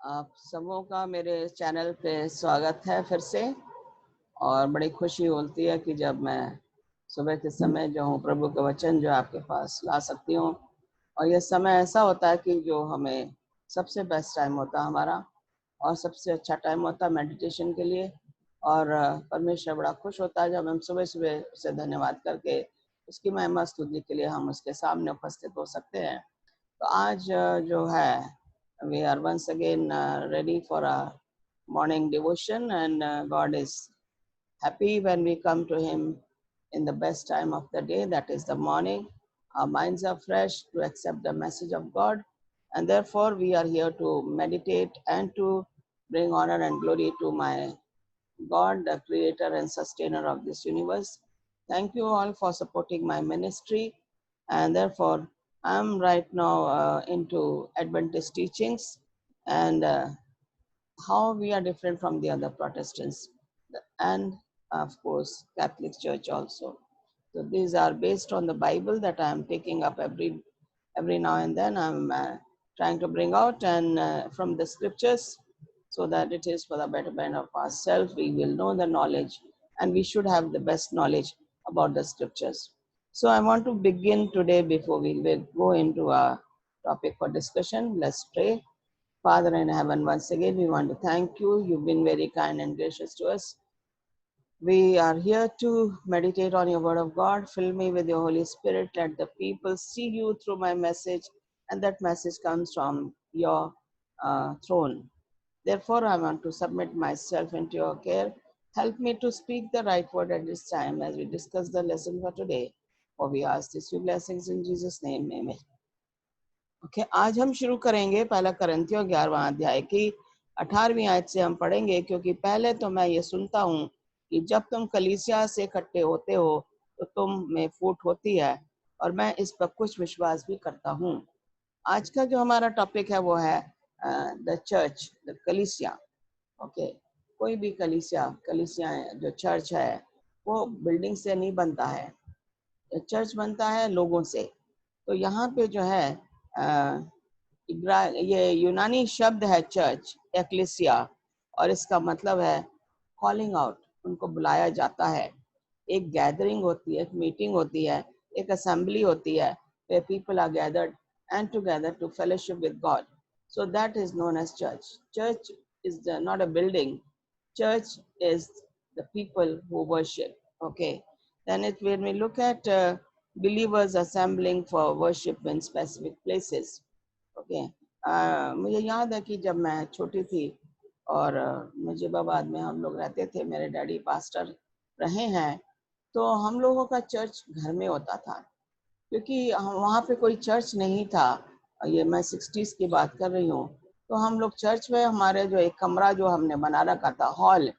आप सबों का मेरे चैनल पे स्वागत है फिर से। और बड़ी खुशी होती है कि जब मैं सुबह के समय जो हूँ प्रभु का वचन जो आपके पास ला सकती हूँ। और यह समय ऐसा होता है कि जो हमें सबसे बेस्ट टाइम होता है हमारा, और सबसे अच्छा टाइम होता है मेडिटेशन के लिए। और परमेश्वर बड़ा खुश होता है जब हम सुबह सुबह उसे धन्यवाद करके उसकी महिमा स्तुति के लिए हम उसके सामने उपस्थित हो सकते हैं। तो आज जो है we are once again ready for a morning devotion, and God is happy when we come to him in the best time of the day, that is the morning. Our minds are fresh to accept the message of God, and therefore we are here to meditate and to bring honor and glory to my God, the creator and sustainer of this universe. Thank you all for supporting my ministry, and therefore I'm right now into Adventist teachings, and how we are different from the other Protestants, and of course Catholic Church also. So these are based on the Bible that I am taking up every now and then. I'm trying to bring out and from the scriptures, so that it is for the betterment of ourselves. We will know the knowledge, and we should have the best knowledge about the scriptures. So I want to begin today. Before we will go into our topic for discussion, let's pray. Father in heaven, once again we want to thank you. You've been very kind and gracious to us. We are here to meditate on your word of God. Fill me with your Holy Spirit. Let the people see you through my message, and that message comes from your throne. Therefore, I want to submit myself into your care. Help me to speak the right word at this time as we discuss the lesson for today. For we ask these few blessings in Jesus' name. Amen. Okay, आज हम शुरू करेंगे पहला करंथियों 11वां अध्याय की 18वीं आयत से हम पढ़ेंगे। क्योंकि पहले तो मैं ये सुनता हूँ कि जब तुम कलीसिया से इकट्ठे होते हो तो तुम में फूट होती है, और मैं इस पर कुछ विश्वास भी करता हूँ। आज का जो हमारा टॉपिक है वो है द चर्च, द कलीसिया। ओके, कोई भी कलीसिया जो चर्च है वो बिल्डिंग से नहीं बनता है, चर्च बनता है लोगों से। तो यहाँ पे जो है ये यूनानी शब्द है चर्च, एक्लेसिया, और इसका मतलब है कॉलिंग आउट, उनको बुलाया जाता है। एक गैदरिंग होती है, एक मीटिंग होती है, एक असेंबली होती है, where people are gathered and together to fellowship with God. So that is known as church. Church is not a building. Church is the people who worship. Okay. Then when we look at believers assembling for worship in specific places. Okay, मुझे याद है कि जब मैं छोटी थी और मुजीबाबाद में हम लोग रहते थे, मेरे डैडी पास्टर रहे हैं, तो हम लोगों का चर्च घर में होता था। क्योंकि वहाँ पे कोई चर्च नहीं था, ये मैं 60s की बात कर रही हूँ। तो हम लोग चर्च में, हमारे जो एक कमरा जो हमने बना रखा था, हॉल,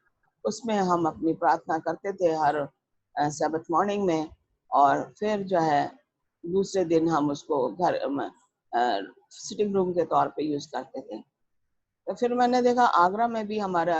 उसमें हम अपनी प्रार्थना करते थे हर सब्त मॉर्निंग में। और फिर जो है दूसरे दिन हम उसको घर सिटिंग रूम के तौर पे यूज करते थे। तो फिर मैंने देखा आगरा में भी हमारा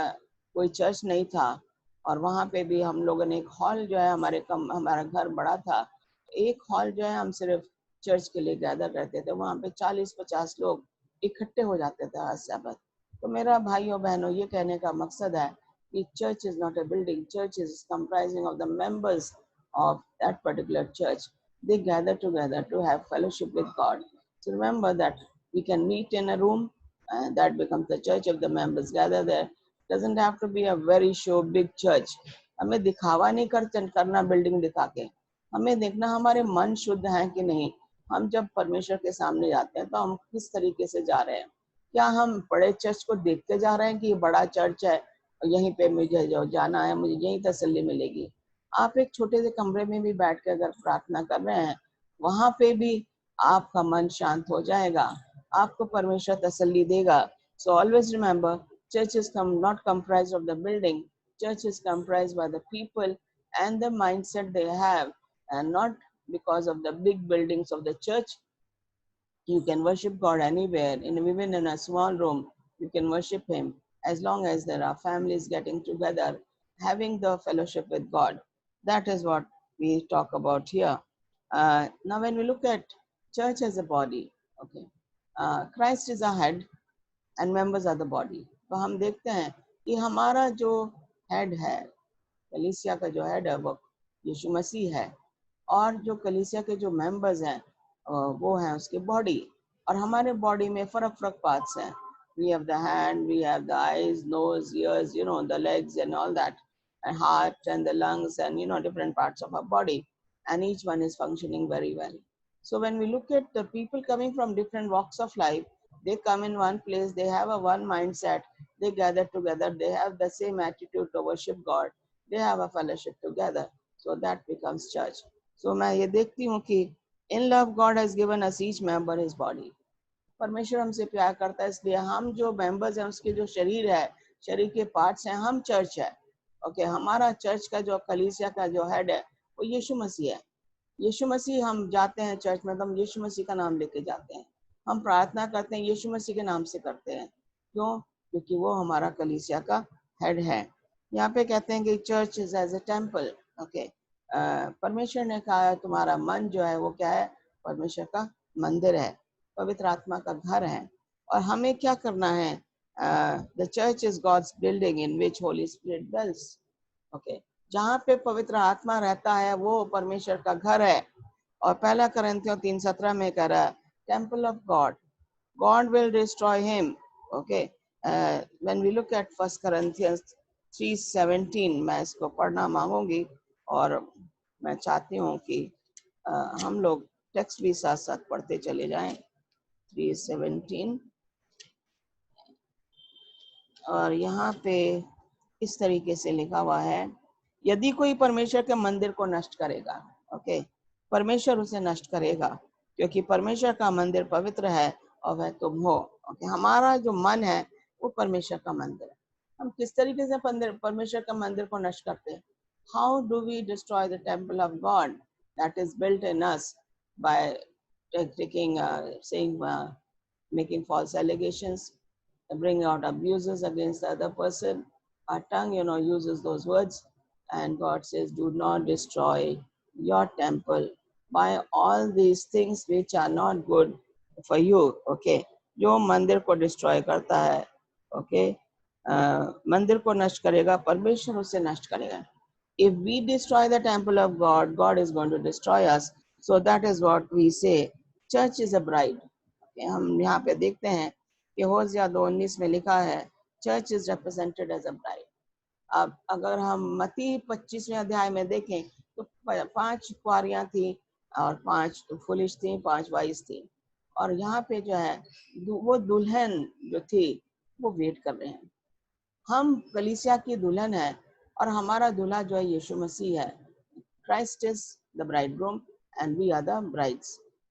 कोई चर्च नहीं था, और वहाँ पे भी हम लोगों ने एक हॉल जो है, हमारा घर बड़ा था, एक हॉल जो है हम सिर्फ चर्च के लिए गैदर करते थे। वहाँ पे 40-50 लोग इकट्ठे हो जाते थे हर सब्त। तो मेरा भाइयों बहनों, ये कहने का मकसद है कि church is not a building, church is comprising of the members of that particular church. They gather together to have fellowship with God. So remember that we can meet in a room, and that becomes the church if the members gather there. Doesn't have to be a very show big church. हमें दिखावा नहीं करना building दिखा के, हमें देखना हमारे मन शुद्ध हैं कि नहीं। हम जब परमेश्वर के सामने जाते हैं तो हम किस तरीके से जा रहे हैं। क्या हम बड़े चर्च को देखते जा रहे हैं कि ये बड़ा चर्च है और यहीं पे मुझे जो जाना है, मुझे यहीं तसल्ली मिलेगी। आप एक छोटे से कमरे में भी बैठ के अगर प्रार्थना कर रहे हैं, वहां पे भी आपका मन शांत हो जाएगा, आपको परमेश्वर तसल्ली देगा। So always remember, church is not comprised of the building. Church is comprised by the people and the mindset they have, and not because of the big buildings of the church. You can worship God anywhere, even in a small room. You can worship Him as long as there are families getting together, having the fellowship with God. That is what we talk about here. Now, when we look at church as a body, okay, Christ is our head, and members are the body. तो हम देखते हैं कि हमारा जो head है, कलीसिया का जो हेड है वो यीशु मसीह है, और जो कलीसिया के जो मेंबर्स हैं वो हैं उसके बॉडी। और हमारे बॉडी में फर्क फर्क पार्ट्स हैं. We have the hand, we have the eyes, nose, ears, you know, the legs and all that, and heart and the lungs and, you know, different parts of our body, and each one is functioning very well. So when we look at the people coming from different walks of life, they come in one place, they have a one mindset, they gather together, they have the same attitude to worship God, they have a fellowship together, so that becomes church. So मैं ये देखती हूँ कि in love God has given us each member his body. परमेश्वर हमसे प्यार करता है, इसलिए हम जो मेंबर्स हैं उसके जो शरीर है, शरीर के पार्ट्स हैं, हम चर्च है. ओके, हमारा चर्च का जो कलीसिया का जो हेड है वो यीशु मसीह है. यीशु मसीह, हम जाते हैं चर्च में तो हम यीशु मसीह का नाम लेके जाते हैं, हम प्रार्थना करते हैं यीशु मसीह के नाम से करते हैं. क्यों? क्योंकि वो हमारा कलीसिया का हेड है. यहाँ पे कहते हैं कि church is as a temple. Okay, परमेश्वर ने कहा तुम्हारा मन जो है वो क्या है? परमेश्वर का मंदिर है, पवित्र आत्मा का घर है. और हमें क्या करना है? The church is God's building in which holy spirit dwells. Okay, जहाँ पे पवित्र आत्मा रहता है वो परमेश्वर का घर है. और पहला करंथियों 3:17 में कह रहा है temple of God, God will destroy him. Okay, when we look at 1 Corinthians 3:17, मैं इसको पढ़ना मांगूंगी और मैं चाहती हूँ कि हम लोग टेक्स्ट भी साथ साथ पढ़ते चले जाएं. 3:17, और यहाँ पे इस तरीके से लिखा हुआ है, यदि कोई परमेश्वर के मंदिर को नष्ट करेगा, ओके, परमेश्वर उसे नष्ट करेगा, क्योंकि परमेश्वर का मंदिर पवित्र है और वह तुम हो. ओके, हमारा जो मन है वो परमेश्वर का मंदिर है. हम किस तरीके से परमेश्वर का मंदिर को नष्ट करते हैं? How do we destroy the temple of God that is built in us? By taking saying making false allegations, bring out abuses against the other person. Our tongue, you know, uses those words, and God says, do not destroy your temple by all these things which are not good for you. Okay, जो मंदिर को destroy करता है, okay, मंदिर को नष्ट करेगा, परमेश्वर उसे नष्ट करेगा. If we destroy the temple of God, God is going to destroy us. So that is what we say. Church is a bride. Okay, हम यहाँ पे देखते हैं कि होशिया 2:19 में लिखा है church is represented as a bride. अब अगर हम मत्ती 25वें अध्याय में देखें तो 5 कुआरियां थी और 5 फुलिश थी, 5 वाइस थी. और यहाँ पे जो है वो दुल्हन जो थी वो वेट कर रहे हैं. हम कलीसिया की दुल्हन है और हमारा दूल्हा जो है यीशु मसीह है. Christ is the bridegroom and we are the brides,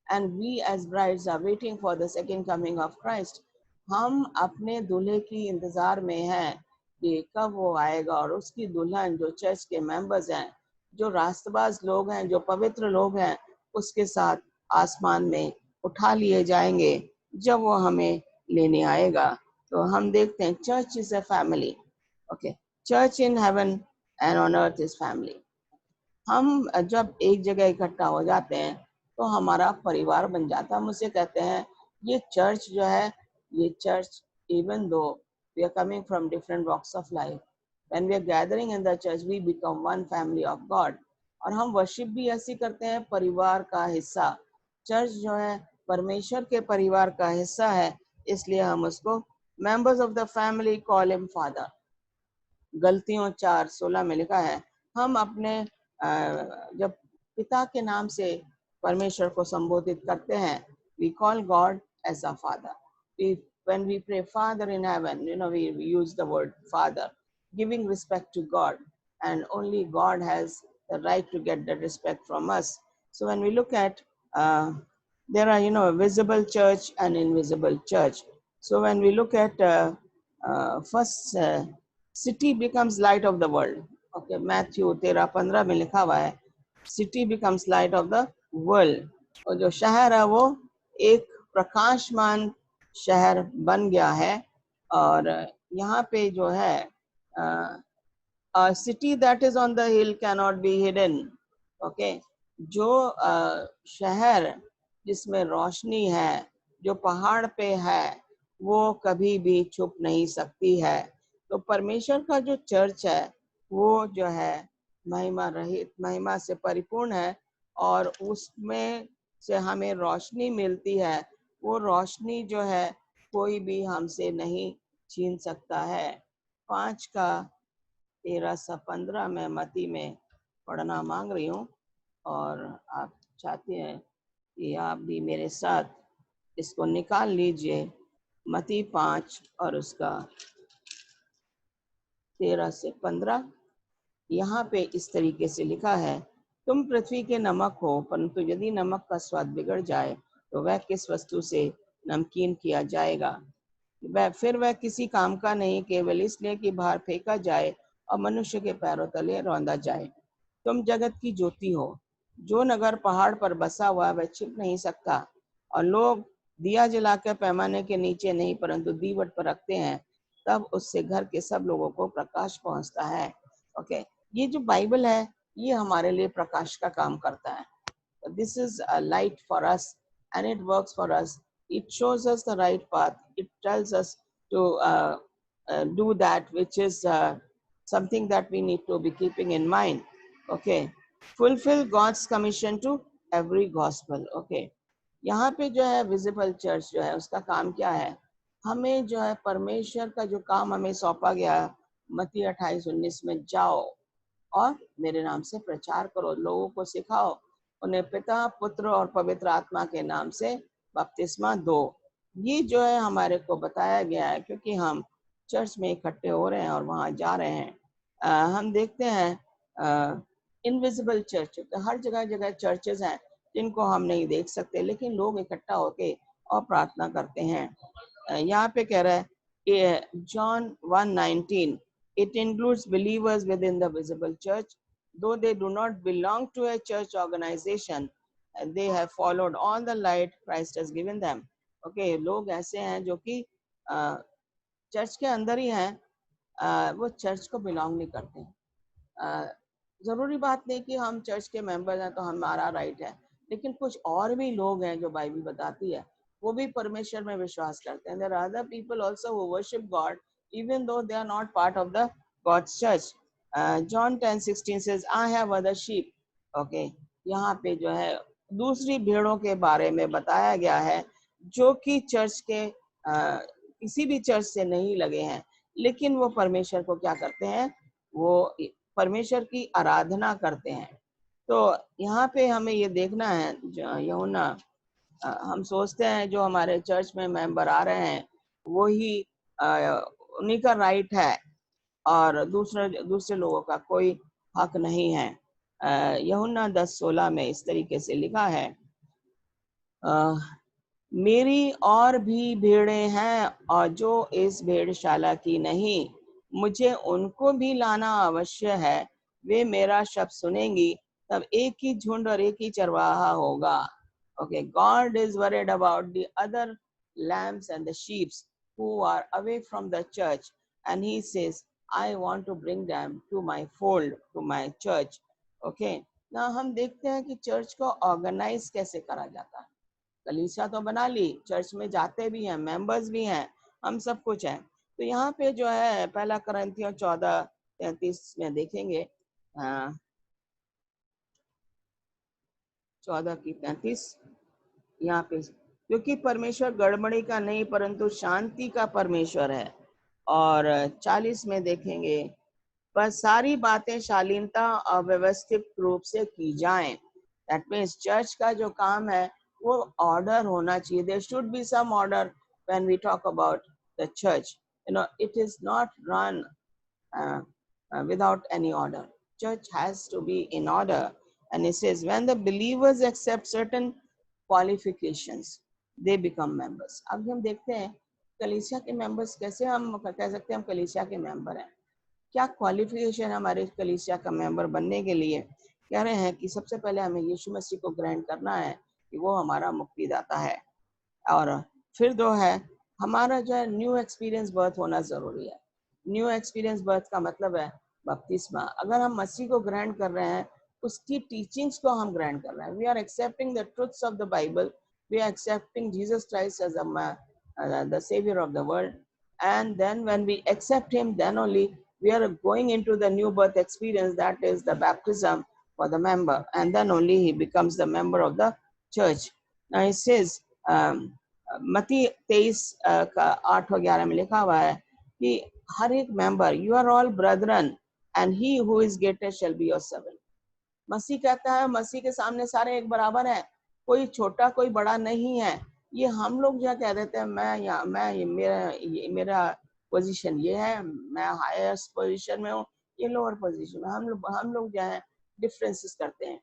and we as brides are waiting for the second coming of Christ. हम अपने दूल्हे की इंतजार में हैं कि कब वो आएगा और उसकी दुल्हन जो चर्च के मेंबर्स हैं, जो रास्तबाज लोग हैं, जो पवित्र लोग हैं, उसके साथ आसमान में उठा लिए जाएंगे जब वो हमें लेने आएगा. तो हम देखते हैं church is a family. Okay, church in heaven and on earth is family. हम जब एक जगह इकट्ठा हो जाते हैं तो हमारा परिवार बन जाता है. मुझसे कहते हैं ये चर्च जो है, ये church, even though we are coming from different walks of life, when we are gathering in the church we become one family of God. और हम वर्शिप भी ऐसी करते हैं, परिवार का हिस्सा. चर्च जो है परमेश्वर के परिवार का हिस्सा है, इसलिए हम उसको members of the family call him father. गलतियों 4:16 में लिखा है हम अपने जब पिता के नाम से परमेश्वर को संबोधित करते हैं, we call God as a father. When we pray Father in heaven, you know, we use the word Father, giving respect to God, and only God has the right to get that respect from us. So when we look at there are, you know, visible church and invisible church. So when we look at first city becomes light of the world. Okay, Matthew 13:15 में लिखा हुआ है city becomes light of the world. और जो शहर है वो एक प्रकाशमान शहर बन गया है. और यहाँ पे जो है a city that is on the hill cannot be hidden. Okay, जो शहर जिसमें रोशनी है, जो पहाड़ पे है, वो कभी भी छुप नहीं सकती है। तो परमेश्वर का जो चर्च है वो जो है महिमा रहित, महिमा से परिपूर्ण है और उसमें से हमें रोशनी मिलती है। वो रोशनी जो है कोई भी हमसे नहीं छीन सकता है। 5 का 13 से 15 में मती में पढ़ना मांग रही हूँ और आप चाहते हैं कि आप भी मेरे साथ इसको निकाल लीजिए। मती 5 और उसका 13 से 15। यहाँ पे इस तरीके से लिखा है, तुम पृथ्वी के नमक हो, परंतु यदि नमक का स्वाद बिगड़ जाए तो वह किस वस्तु से नमकीन किया जाएगा? वह किसी काम का नहीं, केवल इसलिए कि बाहर फेंका जाए और मनुष्य के पैरों तले रौंदा जाए। तुम जगत की ज्योति हो। जो नगर पहाड़ पर बसा हुआ वह छिप नहीं सकता, और लोग दिया जलाकर पैमाने के नीचे नहीं परंतु दीवट पर रखते हैं, तब उससे घर के सब लोगों को प्रकाश पहुंचता है। ओके, ये जो बाइबल है ये हमारे लिए प्रकाश का काम करता है। This is a light for us and it works for us. It shows us the right path. It tells us to do that which is something that we need to be keeping in mind. Okay, fulfill God's commission to every gospel. Okay, यहाँ पे जो है visible church जो है उसका काम क्या है? हमें जो है परमेश्वर का जो काम हमें सौंपा गया, मत्ती 28:19 में जाओ और मेरे नाम से प्रचार करो, लोगों को सिखाओ, उन्हें पिता पुत्र और पवित्र आत्मा के नाम से बपतिस्मा दो। ये जो है हमारे को बताया गया है क्योंकि हम चर्च में इकट्ठे हो रहे हैं और वहाँ जा रहे हैं। हम देखते हैं इनविजिबल चर्च, तो हर जगह जगह चर्चेज हैं जिनको हम नहीं देख सकते, लेकिन लोग इकट्ठा होके और प्रार्थना करते हैं। यहाँ पे कह रहा है कि John 1:19, it includes believers within the visible church, though they do not belong to a church organization, and they have followed all the light Christ has given them. Okay, लोग ऐसे हैं जो कि चर्च के अंदर ही हैं, वो चर्च को बिलोंग नहीं करते हैं। जरूरी बात नहीं कि हम चर्च के मेंबर हैं तो हमारा राइट है, लेकिन कुछ और भी लोग हैं जो बाइबल बताती है वो भी परमेश्वर में विश्वास करते हैं। There are other people also who worship God even though they are not part of the God's church. John 10:16 says, I have other sheep. Okay, यहाँ पे जो है दूसरी भेड़ों के बारे में बताया गया है जो कि चर्च के किसी भी चर्च से नहीं लगे हैं, लेकिन वो परमेश्वर को क्या करते हैं? वो परमेश्वर की आराधना करते हैं। तो यहाँ पे हमें ये देखना है, यूहन्ना, हम सोचते हैं जो हमारे चर्च में मेंबर आ रहे हैं वो ही उन्हीं का राइट है और दूसरे लोगों का कोई हक नहीं है। यूहन्ना 10:16 में इस तरीके से लिखा है, मेरी और भी भेड़ें हैं और जो इस भेड़शाला की नहीं, मुझे उनको भी लाना अवश्य है। वे मेरा शब्द सुनेंगी, तब एक ही झुंड और एक ही चरवाहा होगा। Okay, God is worried about the other lambs and the sheep who are away from the church, and He says, I want to bring them to my fold, to my church. Okay, now हम देखते हैं कि church को organise कैसे करा जाता है। कलीसिया तो बना ली, चर्च में जाते भी हैं, मेंबर्स भी हैं, हम सब कुछ है। तो यहाँ पे जो है 1 कुरिन्थियों 14:33 में देखेंगे, 14:33 यहाँ पे, क्योंकि परमेश्वर गड़बड़ी का नहीं परंतु शांति का परमेश्वर है। और 40 में देखेंगे, पर सारी बातें शालीनता और व्यवस्थित रूप से की जाएं। दैट मीन्स चर्च का जो काम है वो ऑर्डर होना चाहिए। There should be some order when we talk about the church, you know, it is not run without any order. Church has to be in order. And it says, when the believers accept certain qualifications, they become members. अब हम देखते हैं कलीसिया के members कैसे, हम कह सकते हैं हम कलीसिया के मेंबर हैं। क्या क्वालिफिकेशन हमारे कलीसिया का मेंबर बनने के लिए? कह रहे हैं कि सबसे पहले हमें यीशु मसीह को ग्रहण करना है कि वो हमारा मुक्तिदाता है, और फिर जो है हमारा जो है न्यू एक्सपीरियंस बर्थ होना जरूरी है। न्यू एक्सपीरियंस बर्थ का मतलब है बपतिस्मा। अगर हम मसीह को ग्रहण कर रहे हैं, उसकी टीचिंग्स को हम ग्रहण कर रहे हैं, we are accepting the truths of the Bible, we are accepting Jesus Christ as a the Savior of the world. And then when we accept Him, then only we are going into the new birth experience, that is the baptism for the member. And then only he becomes the member of the church. Now it says, मती 23 का 8 और 11 में लिखा हुआ है कि हर एक member, you are all brethren and he who is greatest shall be your servant. मसीह कहता है मसीह के सामने सारे एक बराबर है, कोई छोटा कोई बड़ा नहीं है। ये हम लोग जो कह देते हैं मेरा पोजीशन ये है, मैं हाईएस्ट पोजीशन में हूँ, ये लोअर पोजीशन में, हम लोग जो है डिफरेंसेस करते हैं।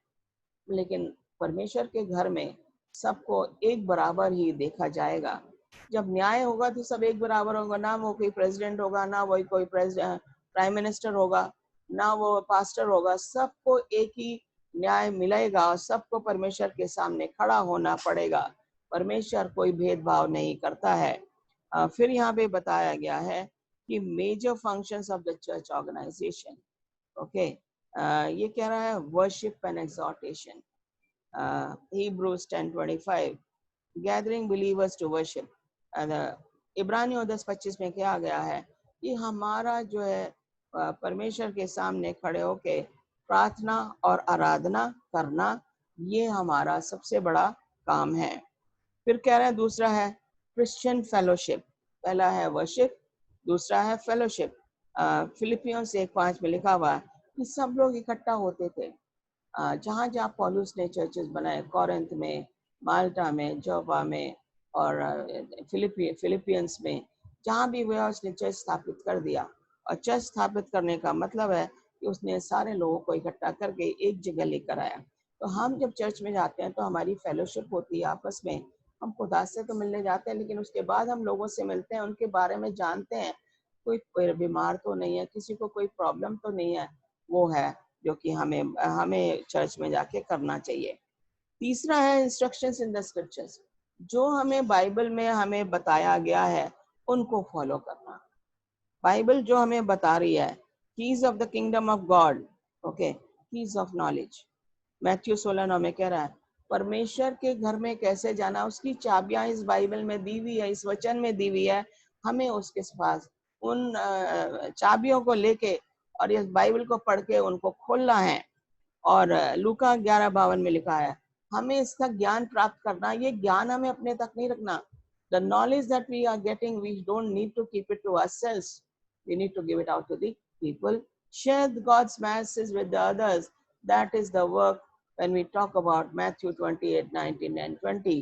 लेकिन परमेश्वर के घर में सबको एक बराबर ही देखा जाएगा। जब न्याय होगा तो सब एक बराबर होगा, ना वो कोई प्रेसिडेंट होगा, ना वही कोई प्राइम मिनिस्टर होगा, ना वो पास्टर होगा, सबको एक ही न्याय मिलेगा और सबको परमेश्वर के सामने खड़ा होना पड़ेगा। परमेश्वर कोई भेदभाव नहीं करता है। फिर यहाँ पे बताया गया है कि major functions of the church organization, okay, ये कह रहा है worship and exhortation, Hebrews 10:25, gathering believers to worship. इब्रानियों 10:25 में क्या गया है कि हमारा जो है परमेश्वर के सामने खड़े होके प्रार्थना और आराधना करना, ये हमारा सबसे बड़ा काम है। फिर कह रहे हैं दूसरा है क्रिश्चियन फेलोशिप। पहला है वर्शिप, दूसरा है फेलोशिप। फिलिपियंस 1:5 में लिखा हुआ है कि सब लोग इकट्ठा होते थे। जहाँ जहाँ पौलुस ने चर्चेस बनाए, कोरिंथ में, माल्टा में, जोपा में और फिलिपियंस में, जहाँ भी हुआ उसने चर्च स्थापित कर दिया। और चर्च स्थापित करने का मतलब है कि उसने सारे लोगों को इकट्ठा करके एक जगह लेकर आया। तो हम जब चर्च में जाते हैं तो हमारी फेलोशिप होती है आपस में, हम खुदा से तो मिलने जाते हैं, लेकिन उसके बाद हम लोगों से मिलते हैं, उनके बारे में जानते हैं, कोई बीमार तो नहीं है, किसी को कोई प्रॉब्लम तो नहीं है, वो है जो कि हमें चर्च में जाके करना चाहिए। तीसरा है इंस्ट्रक्शंस इन द स्क्रिप्चर्स, जो हमें बाइबल में हमें बताया गया है उनको फॉलो करना। बाइबल जो हमें बता रही है keys of the kingdom of God, okay, keys of knowledge. Matthew 16:9 में कह रहा है परमेश्वर के घर में कैसे जाना, उसकी चाबियां इस बाइबल में दी हुई है, इस वचन में दी हुई है। हमें उसके पास उन चाबियों को लेके और इस बाइबल को पढ़ के उनको खोलना है। और लूका 11:52 में लिखा है हमें इसका ज्ञान प्राप्त करना। ये ज्ञान हमें अपने तक नहीं रखना। The knowledge that we are getting, we don't need to keep it to ourselves. We need to give it out to the people. Share God's message with the others. That is the work when we talk about Matthew 28:19 and 20.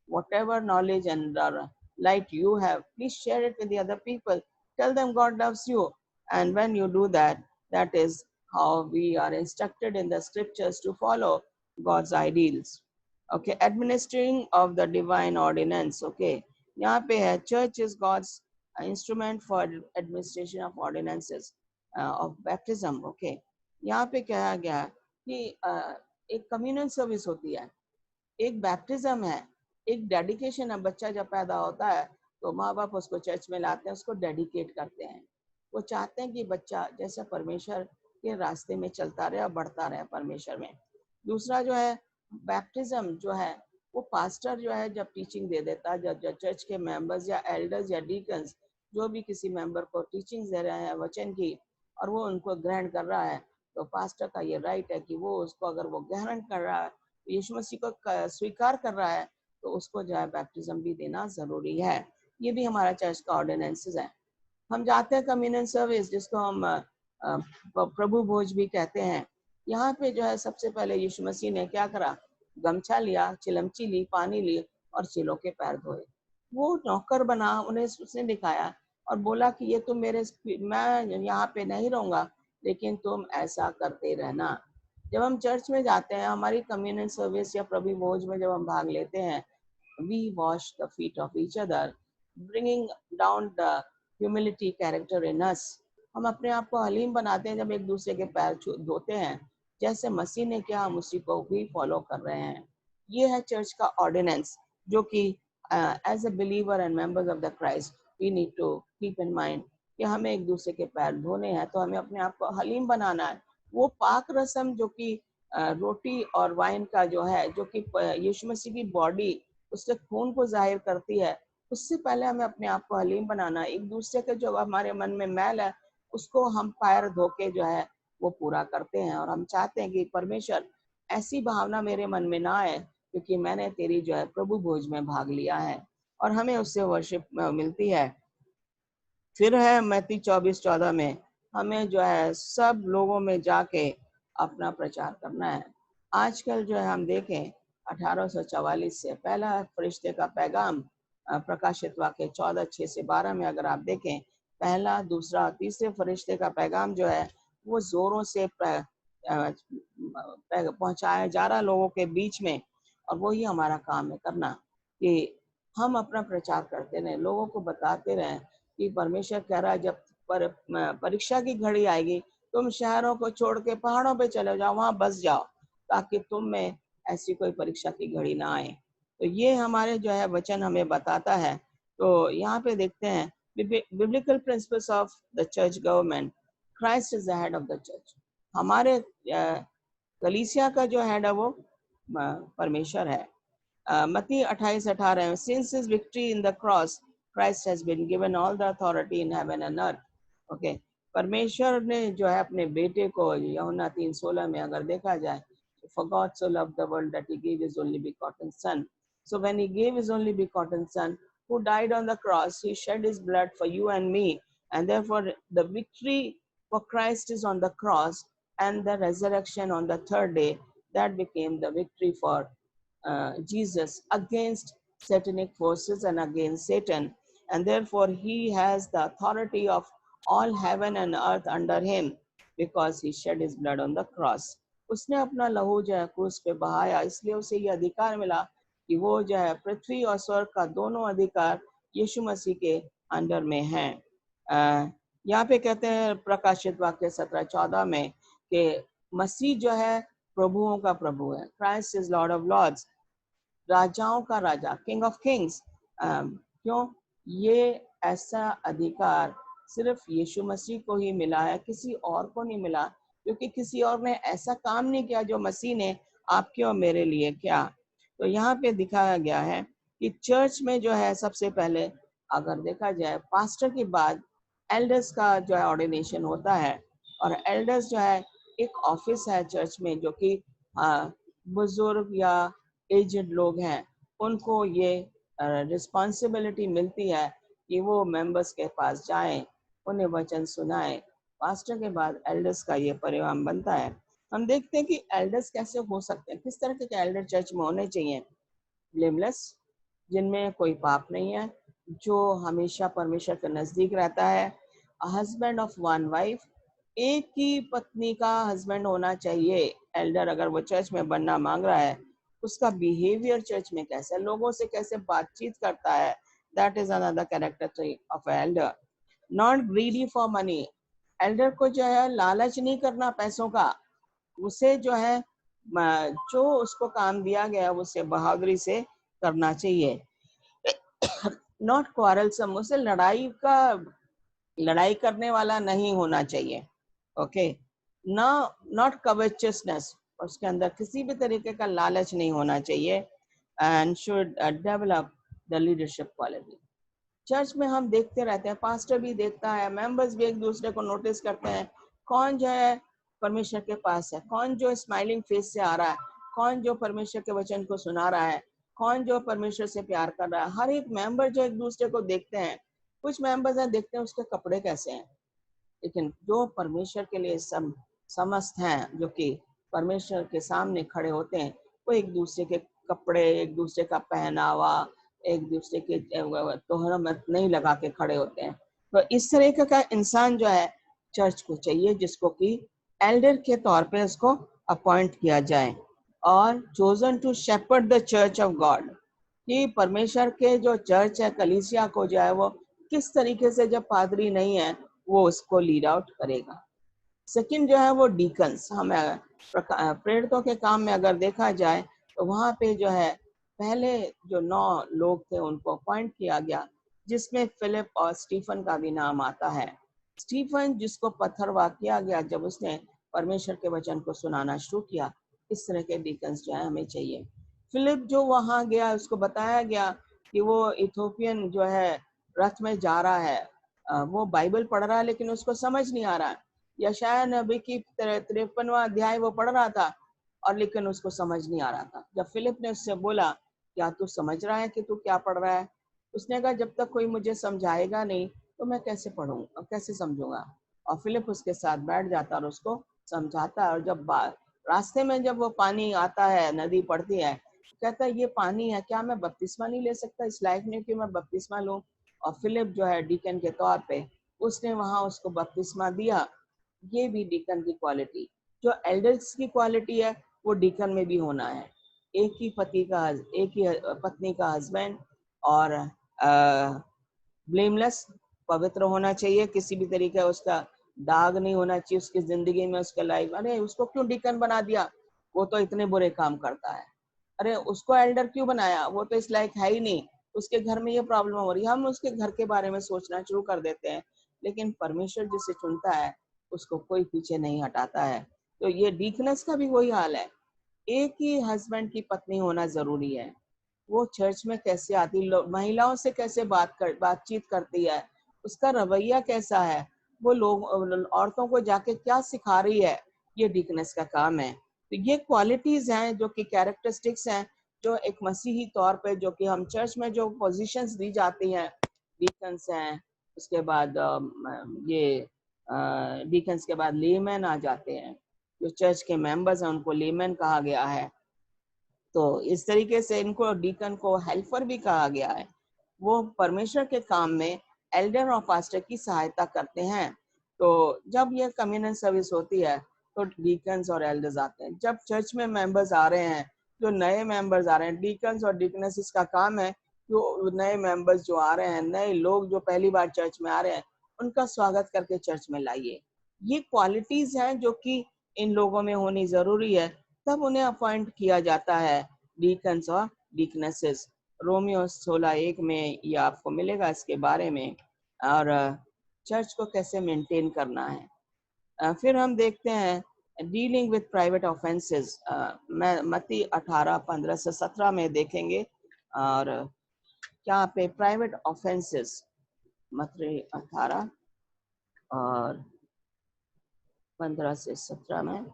Whatever knowledge and light you have, please share it with the other people. Tell them God loves you. And when you do that, that is how we are instructed in the scriptures to follow God's ideals. Okay, administering of the divine ordinance. Okay, यहाँ पे है church is God's instrument for administration of ordinances of baptism. Okay, यहाँ पे कहा गया कि एक communion service होती है, एक बैप्टिज्म है, एक डेडिकेशन है। बच्चा जब पैदा होता है तो माँ बाप उसको चर्च में लाते हैं, उसको डेडिकेट करते हैं। वो चाहते हैं कि बच्चा जैसे परमेश्वर के रास्ते में चलता रहे और बढ़ता रहे परमेश्वर में। दूसरा जो है बैप्टिज्म जो है वो पास्टर जो है जब टीचिंग दे देता है, जब चर्च के मेंबर्स या एल्डर्स या डीकन्स जो भी किसी मेंबर को टीचिंग दे रहे हैं वचन की और वो उनको ग्रहण कर रहा है, तो पास्टर का ये राइट है कि वो उसको अगर वो ग्रहण कर रहा है, यीशु मसीह को स्वीकार कर रहा है, तो उसको जो है बैप्टिज्म भी देना जरूरी है। ये भी हमारा चर्च का ऑर्डिनेंसेस है। हम जाते हैं कम्युनियन सर्विस जिसको हम प्रभु भोज भी कहते हैं। यहाँ पे जो है सबसे पहले यीशु मसीह ने क्या करा, गमछा लिया, चिलमची ली, पानी ली और चेलों के पैर धोए। वो नौकर बना, उन्हें उसने दिखाया और बोला कि ये तुम मैं यहाँ पे नहीं रहूंगा, लेकिन तुम ऐसा करते रहना। जब हम चर्च में जाते हैं, हमारी कम्युनियन सर्विस या प्रभु भोज में जब हम भाग लेते हैं, we wash the feet of each other, bringing down the humility character in us. हम अपने आप को हलीम बनाते हैं जब एक दूसरे के पैर धोते हैं, जैसे मसीह ने किया हम उसी को भी फॉलो कर रहे हैं। ये है चर्च का ऑर्डिनेंस जो कि as a believer and members of the Christ we need to keep in mind कि हमें एक दूसरे के पैर धोने हैं, तो हमें अपने आप को हलीम बनाना है। वो पाक रस्म जो कि रोटी और वाइन का जो है, जो कि यीशु मसीह की बॉडी उसके खून को जाहिर करती है, उससे पहले हमें अपने आप को हलीम बनाना, एक दूसरे के जो हमारे मन में मैल है उसको हम पैर धो के जो है वो पूरा करते हैं। और हम चाहते हैं कि परमेश्वर ऐसी भावना मेरे मन में ना आए, क्योंकि मैंने तेरी जो है प्रभु भोज में भाग लिया है और हमें उससे वर्शिप मिलती है। फिर है मत्ती 24:14 में हमें जो है सब लोगों में जाके अपना प्रचार करना है। आजकल जो है हम देखें 1844 से पहला फरिश्ते का पैगाम प्रकाशित वाक्य 14:6 से 12 में अगर आप देखें, पहला दूसरा तीसरे फरिश्ते का पैगाम जो है वो जोरों से पहुंचाया जा रहा लोगों के बीच में। और वही हमारा काम है करना, कि हम अपना प्रचार करते रहें, लोगों को बताते रहें कि परमेश्वर कह रहा है जब परीक्षा की घड़ी आएगी तुम शहरों को छोड़ के पहाड़ों पे चले जाओ, वहां बस जाओ, ताकि तुम में ऐसी कोई परीक्षा की घड़ी ना आए। तो ये हमारे जो है वचन हमें बताता है। तो यहाँ पे देखते हैं biblical principles of the church government, Christ is the head of the church. हमारे कलीसिया का जो हेड है वो परमेश्वर है। मत्ती 28:18 since his victory in the cross Christ has been given all the authority in heaven and earth. Okay, परमेश्वर ने जो है अपने बेटे को, यूहन्ना 3:16 में अगर देखा जाए, for God so loved the world that he gave his only begotten son. So when he gave his only begotten son who died on the cross, he shed his blood for you and me, and therefore the victory for Christ is on the cross, and the resurrection on the third day, that became the victory for Jesus against satanic forces and against Satan, and therefore he has the authority of all heaven and earth under him because he shed his blood on the cross. उसने अपना लहू जो है क्रूस पे बहाया, इसलिए उसे ये अधिकार मिला कि वो जो है पृथ्वी और स्वर्ग का दोनों अधिकार यीशु मसीह के अंडर में है। यहाँ पे कहते हैं प्रकाशित वाक्य 17:14 में कि मसीह जो है प्रभुओं का प्रभु है, Christ is Lord of lords, राजाओं का राजा, किंग ऑफ किंग्स। क्यों? ये ऐसा अधिकार सिर्फ यीशु मसीह को ही मिला है, किसी और को नहीं मिला, क्योंकि किसी और ने ऐसा काम नहीं किया जो मसीह ने आपके और मेरे लिए किया। तो यहाँ पे दिखाया गया है कि चर्च में जो है सबसे पहले अगर देखा जाए पास्टर के बाद एल्डर्स का जो है ऑर्डिनेशन होता है। और एल्डर्स जो है एक ऑफिस है चर्च में, जो कि बुजुर्ग या एजेड लोग हैं, उनको ये रिस्पॉन्सिबिलिटी मिलती है कि वो मेंबर्स के पास जाएं, उन्हें वचन सुनाएं। पास्टर के बाद एल्डर्स का ये परिणाम बनता है। हम देखते हैं कि एल्डर्स कैसे हो सकते हैं, किस तरह के एल्डर चर्च में होने चाहिए। ब्लेमलेस, जिनमें कोई पाप नहीं है, जो हमेशा परमेश्वर के नजदीक रहता है। हस्बैंड ऑफ वन वाइफ, एक ही पत्नी का हस्बैंड होना चाहिए एल्डर, अगर वो चर्च में बनना मांग रहा है। उसका बिहेवियर चर्च में कैसा है, लोगों से कैसे बातचीत करता है, that is another characteristic of Elder. Not greedy for money, Elder को जो है लालच नहीं करना पैसों का, उसे जो है जो उसको काम दिया गया उसे बहादुरी से करना चाहिए। नॉट क्वारलसम, उसे लड़ाई करने वाला नहीं होना चाहिए। ओके, नॉट कवचसनेस, उसके अंदर किसी भी तरीके का लालच नहीं होना चाहिए। And should develop the leadership quality. Church में हम देखते रहते हैं, पास्टर भी देखता है, मेंबर्स भी एक दूसरे को नोटिस करते हैं, कौन जो है परमेश्वर के पास है, कौन जो स्माइलिंग फेस से आ रहा है, कौन जो परमेश्वर के वचन को सुना रहा है, कौन जो परमेश्वर से प्यार कर रहा है। हर एक मेंबर जो एक दूसरे को देखते हैं। कुछ मेंबर्स हैं, देखते हैं उसके कपड़े कैसे हैं, लेकिन जो परमेश्वर के लिए समस्त हैं, जो कि परमेश्वर के सामने खड़े होते हैं, वो एक दूसरे के कपड़े, एक दूसरे का पहनावा, एक दूसरे के तोहमत नहीं लगा के खड़े होते हैं। तो इस तरह का इंसान जो है चर्च को चाहिए, जिसको कि एल्डर के तौर पे उसको अपॉइंट किया जाए। और chosen to shepherd the church of God, कि परमेश्वर के जो चर्च है, कलीसिया को जो है वो किस तरीके से, जब पादरी नहीं है वो उसको लीड आउट करेगा। सेकंड जो है वो डीकन्स, हमें प्रेरितों के काम में अगर देखा जाए तो वहाँ पे जो है पहले जो 9 लोग थे उनको अपॉइंट किया गया, जिसमें फिलिप और स्टीफन का भी नाम आता है। स्टीफन जिसको पत्थरवाह किया गया जब उसने परमेश्वर के वचन को सुनाना शुरू किया। इस तरह के डीकन्स जो है हमें चाहिए। फिलिप जो वहां गया, उसको बताया गया कि वो इथोपियन जो है रथ में जा रहा है, वो बाइबल पढ़ रहा है लेकिन उसको समझ नहीं आ रहा। यशायाह नबी की 53वां अध्याय वो पढ़ रहा था और लेकिन उसको समझ नहीं आ रहा था। जब फिलिप ने उससे बोला, क्या तू समझ रहा है कि तू क्या पढ़ रहा है? उसने कहा, जब तक कोई मुझे समझाएगा नहीं तो मैं कैसे पढ़ूंगा, कैसे समझूंगा। और फिलिप उसके साथ बैठ जाता और उसको समझाता है। और जब रास्ते में जब वो पानी आता है, नदी पड़ती है, कहता है ये पानी है, क्या मैं बपतिस्मा नहीं ले सकता? इस लायक नहीं कि मैं बपतिस्मा लूं। और फिलिप जो है डीकन के तौर पे, उसने वहां उसको बपतिस्मा दिया। ये भी डीकन की क्वालिटी, जो एल्डर्स की क्वालिटी है वो डीकन में भी होना है। एक ही पत्नी का हस्बैंड, और ब्लेमलेस, पवित्र होना चाहिए, किसी भी तरीके उसका दाग नहीं होना चाहिए उसकी जिंदगी में, उसके लाइफ। अरे उसको क्यों डीकन बना दिया? वो तो इतने बुरे काम करता है। अरे उसको एल्डर क्यों बनाया? वो तो इस लायक है ही नहीं। उसके घर में ये प्रॉब्लम हो रही है, हम उसके घर के बारे में सोचना शुरू कर देते हैं। लेकिन परमेश्वर जिसे चुनता है उसको कोई पीछे नहीं हटाता है। तो ये डीकनेस का भी वही हाल है। एक ही हस्बैंड की पत्नी होना जरूरी है। वो चर्च में कैसे आती, महिलाओं से कैसे बातचीत करती है, उसका रवैया कैसा है, वो लोग औरतों को जाके क्या सिखा रही है, ये डीकनेस का काम है। तो ये क्वालिटीज हैं जो कि कैरेक्टरिस्टिक्स हैं, जो एक मसीही तौर पे, जो कि हम चर्च में जो पोजीशंस दी जाती हैं, डीकन्स हैं, उसके बाद ये डीकन्स के बाद लेमैन आ जाते हैं। जो चर्च के मेंबर्स हैं उनको लेमैन कहा गया है। तो इस तरीके से इनको डीकन को हेल्पर भी कहा गया है। वो परमेश्वर के काम में एल्डर और पास्टर की सहायता करते हैं। तो जब ये कम्युनल सर्विस होती है तो डीकन्स और एल्डर्स आते हैं। जब चर्च में मेंबर्स आ रहे हैं, जो नए मेंबर्स आ रहे हैं, डीकन्स और डीकनेसिस का काम है जो नए मेंबर्स जो आ रहे हैं, नए लोग जो पहली बार चर्च में आ रहे हैं, उनका स्वागत करके चर्च में लाइए। ये क्वालिटीज हैं जो कि इन लोगों में होनी जरूरी है, तब उन्हें अपॉइंट किया जाता है डीकन्स और डीकनेसेस। रोमियो 16:1 में ये आपको मिलेगा इसके बारे में, और चर्च को कैसे मेंटेन करना है। फिर हम देखते हैं डीलिंग विद प्राइवेट ऑफेंसेस। मत्ती 18:15 से 17 में देखेंगे। और क्या पे प्राइवेट ऑफेंसेस, मत्ती 18 और 15 से 17 में,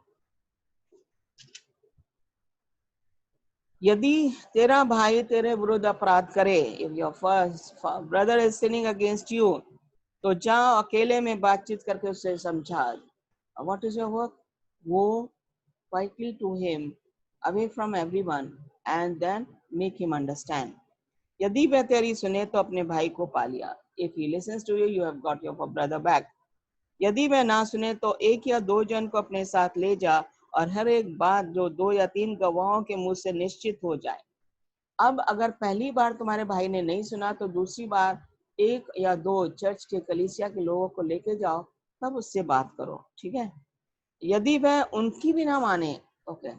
यदि तेरा भाई तेरे विरुद्ध अपराध करे, if your first brother is sinning against you, तो जाओ अकेले में बातचीत करके उससे समझा। What is your work? वो quietly to him, away from everyone, and then make him understand. यदि वह तेरी सुने तो अपने भाई को पा लिया। If he listens to you, you have got your brother back. यदि वह ना सुने तो एक या दो जन को अपने साथ ले जा, और हर एक बात जो 2 या 3 गवाहों के मुंह से निश्चित हो जाए। अब अगर पहली बार तुम्हारे भाई ने नहीं सुना तो दूसरी बार 1 या 2 चर्च के कलीसिया के लोगों को लेके जाओ, तब उससे बात करो, ठीक है? यदि वह उनकी भी ना माने, okay,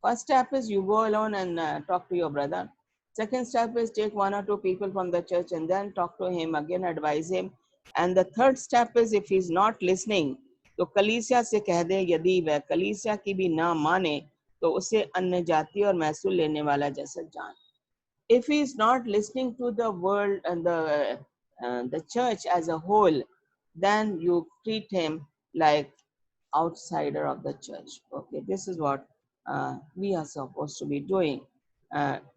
first step is you go alone and talk to your brother. Second step is take 1 or 2 people from the church and then talk to him again, advise him. And the third step is if he's not listening, तो कलीसिया से कह दे। यदि वह कलीसिया की भी ना माने तो उसे अन्य जाति और महसूल लेने वाला जैसा जान। If he is not listening to the world and the church as a whole, then you treat him like outsider of the church. Okay, this is what we are supposed to be doing.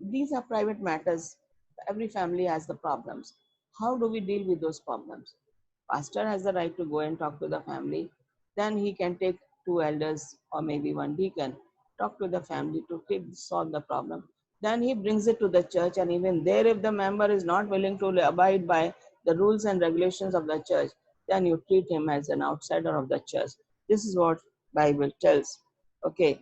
These are private matters. Every family has the problems. How do we deal with those problems? Pastor has the right to go and talk to the family. Then he can take 2 elders or maybe 1 deacon, talk to the family to solve the problem. Then he brings it to the church, and even there, if the member is not willing to abide by the rules and regulations of the church, then you treat him as an outsider of the church. This is what Bible tells. Okay,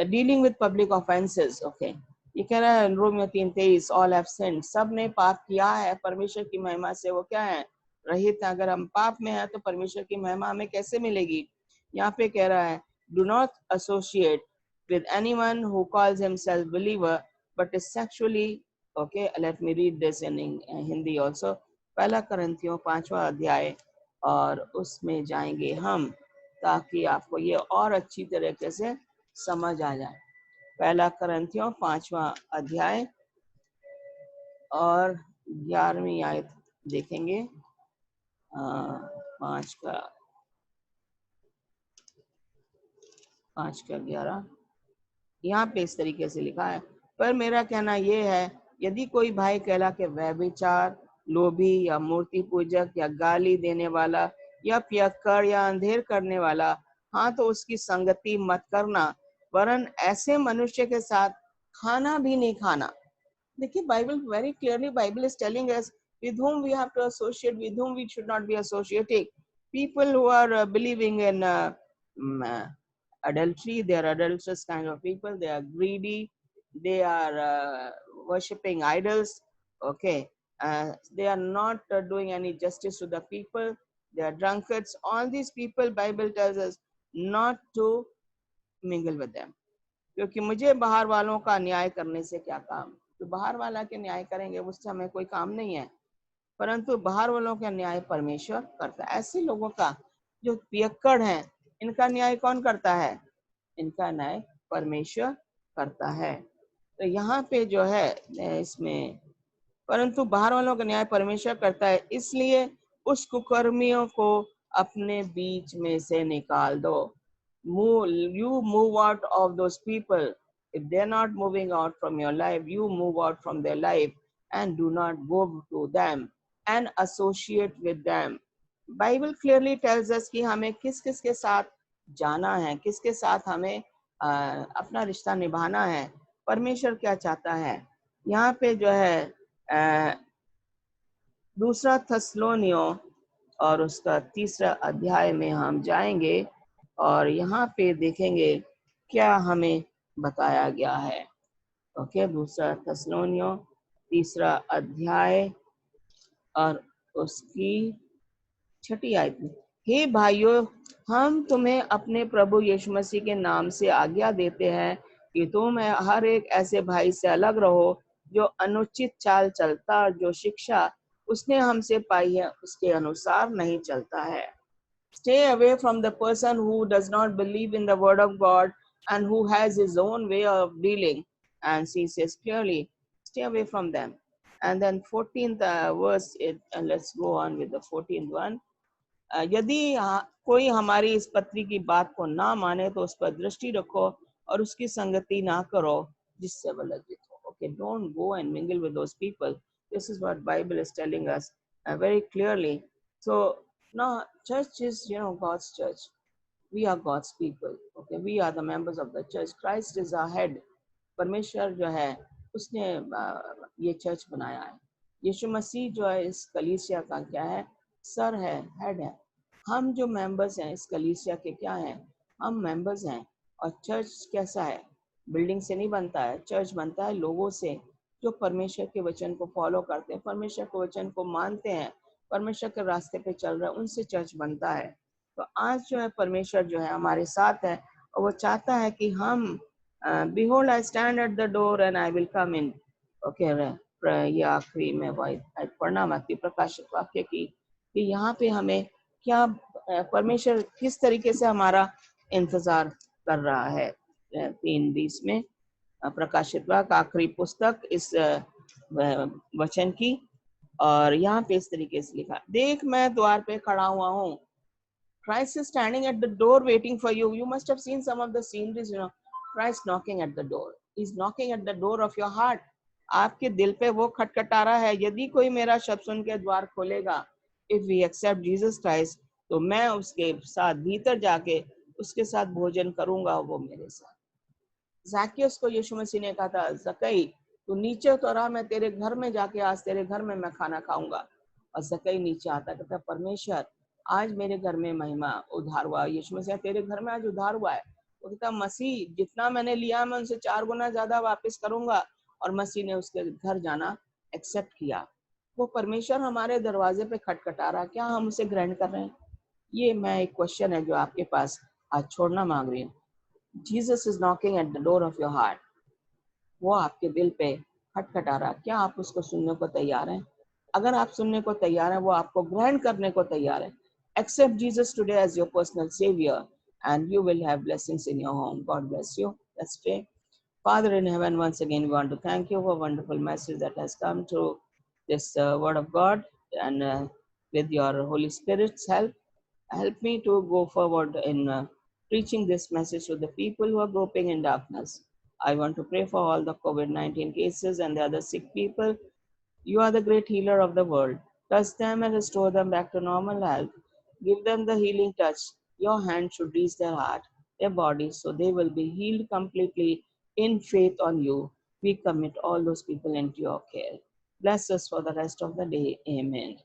dealing with public offenses. Okay, ये कह रहा है Romeo 3:23, all have sinned, सब ने पाप किया है, परमेश्वर की महिमा से वो क्या है, रहित। अगर हम पाप में हैं तो परमेश्वर की महिमा हमें कैसे मिलेगी? यहाँ पे कह रहा है do not associate with anyone who calls himself believer but is sexually, okay, let me read this in Hindi also. पहला करंथियों 5वां अध्याय, और उसमें जाएंगे हम ताकि आपको ये और अच्छी तरीके से समझ आ जाए। पहला करंथियों 5वां अध्याय और 11वीं आयत देखेंगे, 5 का 11। यहाँ पे इस तरीके से लिखा है, पर मेरा कहना यह है, यदि कोई भाई कहला के व्यभिचार, लोभी या मूर्ति पूजक या गाली देने वाला या पियक्कड़ या अंधेर करने वाला, हाँ तो उसकी संगति मत करना, वरन ऐसे मनुष्य के साथ खाना भी नहीं खाना। देखिए Bible very clearly, Bible is telling us with whom we have to associate, with whom we should not be associating. People who are believing in adultery, they are adulterous kind of people, they are greedy, they are worshipping idols, okay, they are not doing any justice to the people, they are drunkards. All these people, Bible tells us not to mingle with them, क्योंकि मुझे बाहर वालों का न्याय करने से क्या काम, तो बाहर वाला के न्याय करेंगे उससे हमें कोई काम नहीं है, परंतु बाहर वालों का न्याय परमेश्वर करता है। ऐसे लोगों का जो पियक्कड़ हैं, इनका न्याय कौन करता है? इनका न्याय परमेश्वर करता है। तो यहाँ पे जो है इसमें, परंतु बाहर वालों का न्याय परमेश्वर करता है, इसलिए उस कुकर्मियों को अपने बीच में से निकाल दो। You move out of those people. If they're not moving out from your life, you move out from their life and do not go to them and associate with them. Bible clearly tells us कि हमें किस किस के साथ जाना है, किसके साथ हमें अपना रिश्ता निभाना है, परमेश्वर क्या चाहता है। यहाँ पे जो है दूसरा थस्सलोनियों और उसका 3रा अध्याय में हम जाएंगे और यहाँ पे देखेंगे क्या हमें बताया गया है। ओके, दूसरा थस्सलोनियों 3रा अध्याय और उसकी 6ठी आयत में, हे भाइयों, हम तुम्हें अपने प्रभु यीशु मसीह के नाम से आज्ञा देते हैं कि तुम हर एक ऐसे भाई से अलग रहो जो अनुचित चाल चलता और जो शिक्षा उसने हमसे पाई है उसके अनुसार नहीं चलता है। Stay away from the person who does not believe in the word of God and who has his own way of dealing. And she says clearly, stay away from them. And then 14th verse, and let's go on with the 14th one. यदि कोई हमारी इस पत्री की बात को ना माने तो उस पर दृष्टि रखो और उसकी संगति ना करो जिससे वह लज्जित हो। Okay, don't go and mingle with those people. This is what Bible is telling us very clearly. So now church is, God's church. We are God's people. Okay, we are the members of the church. Christ is our head. परमेश्वर जो है उसने ये church बनाया है। यीशु मसीह जो है इस कलीसिया का क्या है? सर है, हेड है। हम जो मेंबर्स हैं इस कलीसिया के क्या हैं? हम मेंबर्स हैं। और चर्च कैसा है? बिल्डिंग से नहीं बनता है, चर्च बनता है लोगों से जो परमेश्वर के वचन को फॉलो करते हैं, परमेश्वर के वचन को मानते हैं, परमेश्वर के रास्ते पे चल रहे हैं, उनसे चर्च बनता है। तो आज जो है परमेश्वर जो है हमारे साथ है और वो चाहता है कि हम behold I stand at the door and I will come in. Okay, ये आखिरी में पढ़ना मत्ती प्रकाशित वाक्य की कि यहाँ पे हमें क्या परमेश्वर किस तरीके से हमारा इंतजार कर रहा है। 3:20 में प्रकाशित वाक्य आखिरी पुस्तक इस वचन की, और यहाँ पे इस तरीके से लिखा, देख मैं द्वार पे खड़ा हुआ हूँ। Christ is standing at the door waiting for you. You must have seen some of the sceneries, Christ knocking at the door. He's knocking at the door of your heart. आपके दिल पे वो खटखटा रहा है। यदि कोई मेरा शब्द सुन के द्वार खोलेगा, if we accept Jesus Christ, तो मैं उसके साथ भीतर जाके उसके साथ भोजन करूंगा, वो मेरे साथ। ज़ाकियस को यीशु मसीह ने कहा था, ज़कई तू नीचे उतरा, मैं तेरे घर में जाके आज तेरे घर में मैं खाना खाऊंगा। और ज़कई नीचे आता, कहता परमेश्वर आज मेरे घर में महिमा उधार हुआ। यीशु मसीह तेरे घर में आज उधार हुआ है। वो कहता मसीह जितना मैंने लिया मैं उनसे 4 गुना ज्यादा वापस करूंगा। और मसीह ने उसके घर जाना एक्सेप्ट किया। वो परमेश्वर हमारे दरवाजे पे खटखटा रहा, क्या हम उसे ग्रहण कर रहे हैं? ये मैं एक क्वेश्चन है जो आपके पास आज छोड़ना मांग रही हूँ। Jesus is knocking at the door of your heart. वो आपके दिल पे खटखटा रहा, क्या आप उसको सुनने को तैयार हैं? अगर आप सुनने को तैयार हैं, वो आपको ग्रहण करने को तैयार है। Accept Jesus today as your personal savior and you will have blessings in your home. God bless you. Let's pray. Father in heaven, once again we want to thank you for a wonderful message that has come through this word of God, and with your Holy Spirit's help me to go forward in preaching this message to the people who are groping in darkness. I want to pray for all the COVID-19 cases and the other sick people. You are the great healer of the world. Touch them and restore them back to normal health. Give them the healing touch. Your hand should reach their heart, their body, so they will be healed completely in faith on you. We commit all those people into your care. Bless us for the rest of the day. Amen.